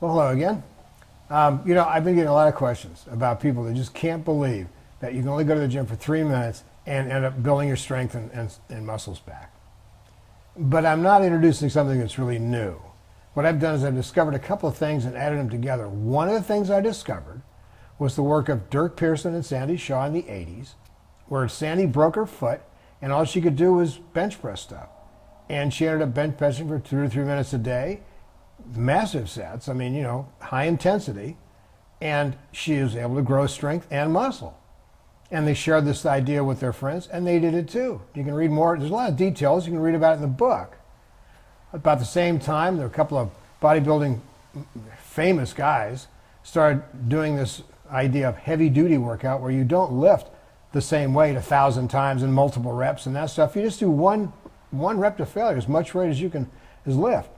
Well, hello again. I've been getting a lot of questions about people that just can't believe that you can only go to the gym for 3 minutes and end up building your strength and muscles back. But I'm not introducing something that's really new. What I've done is I've discovered a couple of things and added them together. One of the things I discovered was the work of Dirk Pearson and Sandy Shaw in the 80s, where Sandy broke her foot and all she could do was bench press stuff. And she ended up bench pressing for 2 to 3 minutes a day, massive sets, high intensity, and she was able to grow strength and muscle. And they shared this idea with their friends, and they did it too. You can read more. There's a lot of details. You can read about it in the book. About the same time, there were a couple of bodybuilding famous guys started doing this idea of heavy-duty workout where you don't lift the same weight 1,000 times in multiple reps and that stuff. You just do one rep to failure, as much weight as you can lift.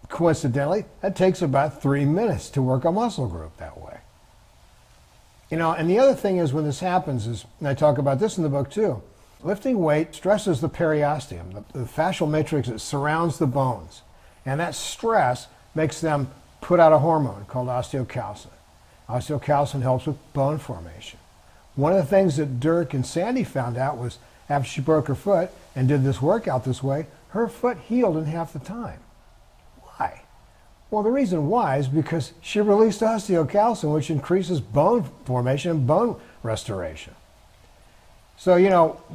Coincidentally, that takes about 3 minutes to work a muscle group that way. And the other thing is when this happens is, and I talk about this in the book too, lifting weight stresses the periosteum, the fascial matrix that surrounds the bones. And that stress makes them put out a hormone called osteocalcin. Osteocalcin helps with bone formation. One of the things that Dirk and Sandy found out was after she broke her foot and did this workout this way, her foot healed in half the time. Why? Well, the reason why is because she released osteocalcin, which increases bone formation and bone restoration. So,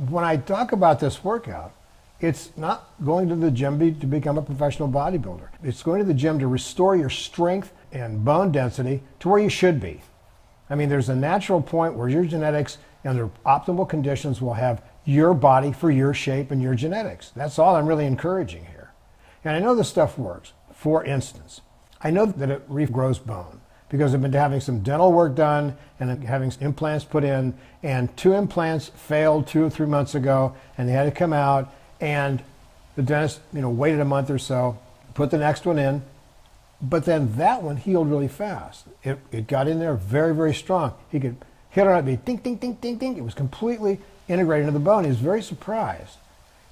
when I talk about this workout, it's not going to the gym to become a professional bodybuilder. It's going to the gym to restore your strength and bone density to where you should be. There's a natural point where your genetics under optimal conditions will have your body for your shape and your genetics. That's all I'm really encouraging here. And I know this stuff works. For instance, I know that it regrows bone because I've been having some dental work done and having implants put in, and 2 implants failed 2 or 3 months ago, and they had to come out, and the dentist, waited a month or so, put the next one in, but then that one healed really fast. It got in there very, very strong. He could hit on it, be ding, ding, ding, ding, ding. It was completely integrated into the bone. He was very surprised.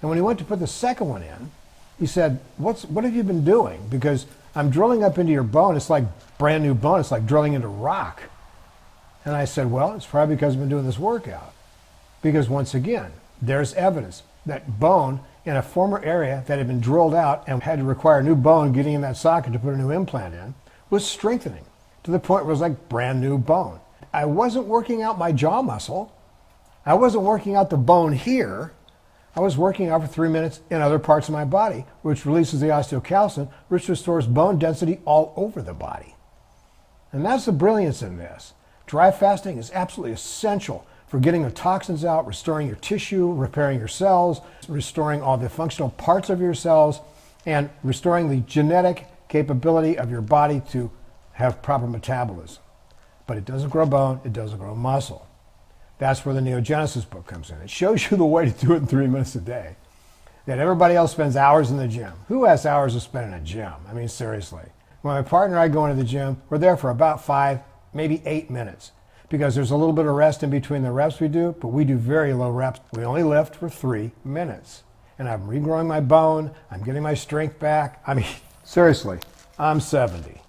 And when he went to put the second one in, he said, what have you been doing? Because I'm drilling up into your bone. It's like brand new bone. It's like drilling into rock. And I said, well, it's probably because I've been doing this workout. Because once again, there's evidence that bone in a former area that had been drilled out and had to require new bone getting in that socket to put a new implant in was strengthening to the point where it was like brand new bone. I wasn't working out my jaw muscle. I wasn't working out the bone here. I was working out for 3 minutes in other parts of my body, which releases the osteocalcin, which restores bone density all over the body. And that's the brilliance in this. Dry fasting is absolutely essential for getting the toxins out, restoring your tissue, repairing your cells, restoring all the functional parts of your cells, and restoring the genetic capability of your body to have proper metabolism. But it doesn't grow bone, it doesn't grow muscle. That's where the Neogenesis book comes in. It shows you the way to do it in 3 minutes a day. That everybody else spends hours in the gym. Who has hours to spend in a gym? Seriously. When my partner and I go into the gym, we're there for about 5, maybe 8 minutes. Because there's a little bit of rest in between the reps we do, but we do very low reps. We only lift for 3 minutes. And I'm regrowing my bone, I'm getting my strength back. Seriously, I'm 70.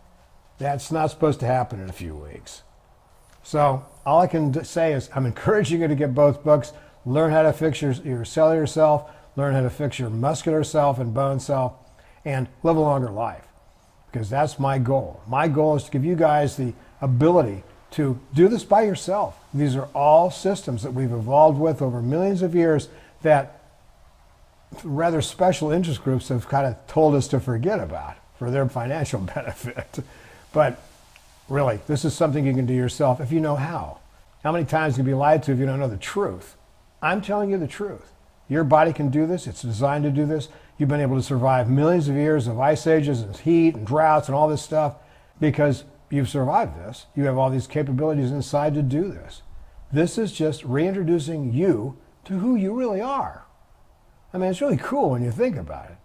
That's not supposed to happen in a few weeks. So all I can say is I'm encouraging you to get both books, learn how to fix your cellular self, learn how to fix your muscular self and bone self, and live a longer life. Because that's my goal. My goal is to give you guys the ability to do this by yourself. These are all systems that we've evolved with over millions of years that rather special interest groups have kind of told us to forget about for their financial benefit. But really, this is something you can do yourself if you know how. How many times can you be lied to if you don't know the truth? I'm telling you the truth. Your body can do this. It's designed to do this. You've been able to survive millions of years of ice ages and heat and droughts and all this stuff because you've survived this. You have all these capabilities inside to do this. This is just reintroducing you to who you really are. It's really cool when you think about it.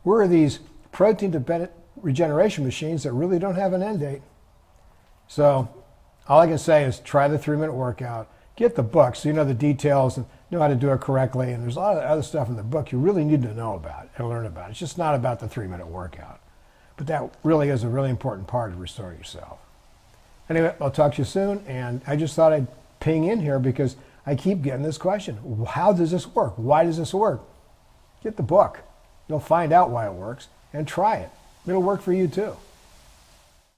We're these protein-dependent regeneration machines that really don't have an end date. So all I can say is try the 3-minute workout, get the book so you know the details and know how to do it correctly. And there's a lot of other stuff in the book you really need to know about and learn about. It's just not about the 3-minute workout. But that really is a really important part of Restore Yourself. Anyway, I'll talk to you soon, and I just thought I'd ping in here because I keep getting this question. How does this work? Why does this work? Get the book. You'll find out why it works, and try it. It'll work for you too.